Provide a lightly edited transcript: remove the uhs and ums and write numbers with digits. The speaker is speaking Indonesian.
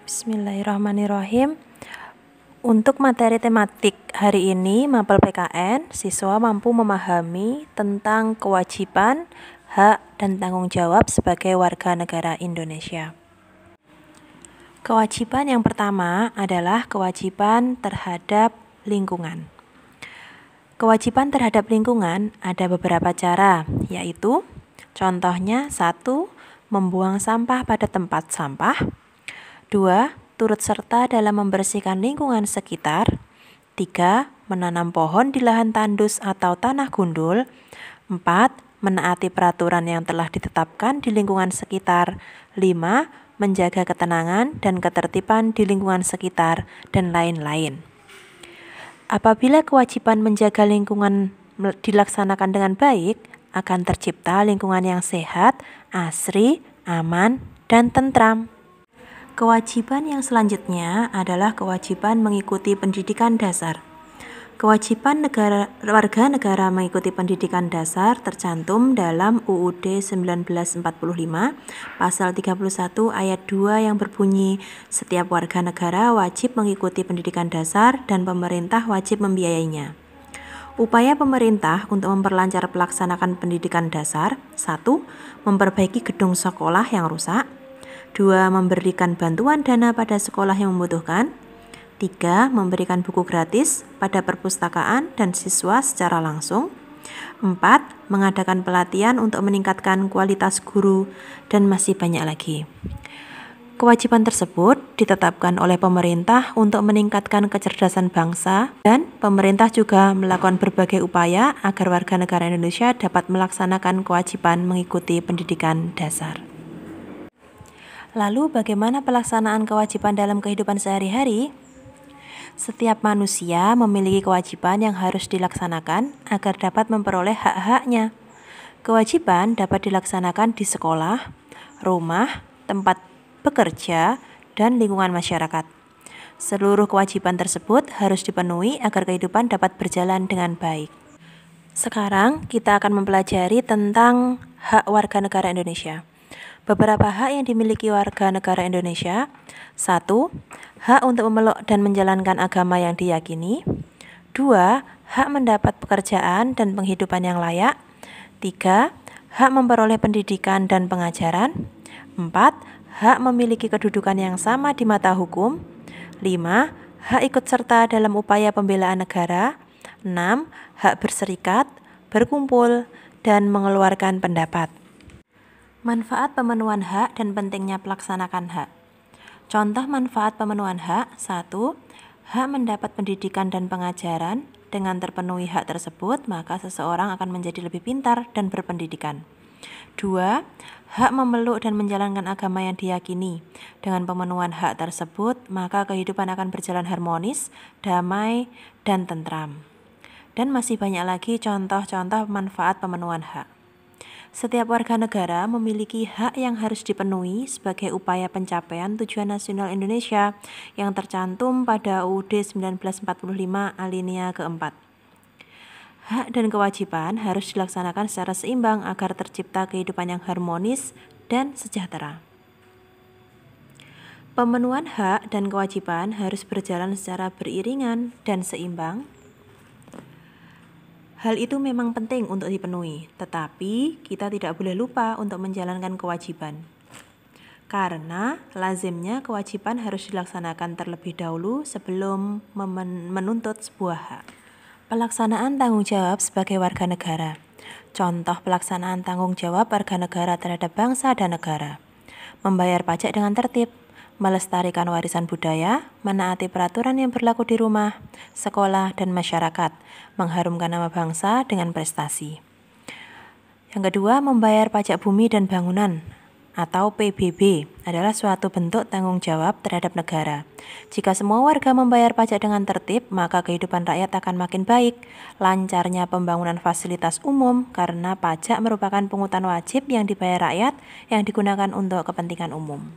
Bismillahirrahmanirrahim. Untuk materi tematik hari ini, Mapel PKN, siswa mampu memahami tentang kewajiban, hak, dan tanggung jawab sebagai warga negara Indonesia. Kewajiban yang pertama adalah kewajiban terhadap lingkungan. Kewajiban terhadap lingkungan ada beberapa cara, yaitu contohnya 1. Membuang sampah pada tempat sampah. 2. Turut serta dalam membersihkan lingkungan sekitar. 3. Menanam pohon di lahan tandus atau tanah gundul. 4. Menaati peraturan yang telah ditetapkan di lingkungan sekitar. 5. Menjaga ketenangan dan ketertiban di lingkungan sekitar, dan lain-lain. Apabila kewajiban menjaga lingkungan dilaksanakan dengan baik, akan tercipta lingkungan yang sehat, asri, aman, dan tentram. Kewajiban yang selanjutnya adalah kewajiban mengikuti pendidikan dasar. Kewajiban warga negara mengikuti pendidikan dasar tercantum dalam UUD 1945 pasal 31 ayat 2 yang berbunyi, setiap warga negara wajib mengikuti pendidikan dasar dan pemerintah wajib membiayainya. Upaya pemerintah untuk memperlancar pelaksanaan pendidikan dasar: 1. Memperbaiki gedung sekolah yang rusak. 2. Memberikan bantuan dana pada sekolah yang membutuhkan. 3. Memberikan buku gratis pada perpustakaan dan siswa secara langsung. 4. Mengadakan pelatihan untuk meningkatkan kualitas guru, dan masih banyak lagi. Kewajiban tersebut ditetapkan oleh pemerintah untuk meningkatkan kecerdasan bangsa, dan pemerintah juga melakukan berbagai upaya agar warga negara Indonesia dapat melaksanakan kewajiban mengikuti pendidikan dasar. Lalu bagaimana pelaksanaan kewajiban dalam kehidupan sehari-hari? Setiap manusia memiliki kewajiban yang harus dilaksanakan agar dapat memperoleh hak-haknya. Kewajiban dapat dilaksanakan di sekolah, rumah, tempat bekerja, dan lingkungan masyarakat. Seluruh kewajiban tersebut harus dipenuhi agar kehidupan dapat berjalan dengan baik. Sekarang kita akan mempelajari tentang hak warga negara Indonesia. Beberapa hak yang dimiliki warga negara Indonesia: 1. Hak untuk memeluk dan menjalankan agama yang diyakini. 2. Hak mendapat pekerjaan dan penghidupan yang layak. 3. Hak memperoleh pendidikan dan pengajaran. 4. Hak memiliki kedudukan yang sama di mata hukum. 5. Hak ikut serta dalam upaya pembelaan negara. 6. Hak berserikat, berkumpul, dan mengeluarkan pendapat. Manfaat pemenuhan hak dan pentingnya pelaksanakan hak. Contoh manfaat pemenuhan hak: 1. Hak mendapat pendidikan dan pengajaran. Dengan terpenuhi hak tersebut, maka seseorang akan menjadi lebih pintar dan berpendidikan. 2. Hak memeluk dan menjalankan agama yang diyakini. Dengan pemenuhan hak tersebut, maka kehidupan akan berjalan harmonis, damai, dan tentram. Dan masih banyak lagi contoh-contoh manfaat pemenuhan hak. Setiap warga negara memiliki hak yang harus dipenuhi sebagai upaya pencapaian tujuan nasional Indonesia yang tercantum pada UUD 1945 alinea keempat. Hak dan kewajiban harus dilaksanakan secara seimbang agar tercipta kehidupan yang harmonis dan sejahtera. Pemenuhan hak dan kewajiban harus berjalan secara beriringan dan seimbang. Hal itu memang penting untuk dipenuhi, tetapi kita tidak boleh lupa untuk menjalankan kewajiban. Karena lazimnya kewajiban harus dilaksanakan terlebih dahulu sebelum menuntut sebuah hak. Pelaksanaan tanggung jawab sebagai warga negara. Contoh pelaksanaan tanggung jawab warga negara terhadap bangsa dan negara: membayar pajak dengan tertib, melestarikan warisan budaya, menaati peraturan yang berlaku di rumah, sekolah, dan masyarakat, mengharumkan nama bangsa dengan prestasi. Yang kedua, membayar pajak bumi dan bangunan atau PBB adalah suatu bentuk tanggung jawab terhadap negara. Jika semua warga membayar pajak dengan tertib, maka kehidupan rakyat akan makin baik. Lancarnya pembangunan fasilitas umum karena pajak merupakan pungutan wajib yang dibayar rakyat yang digunakan untuk kepentingan umum.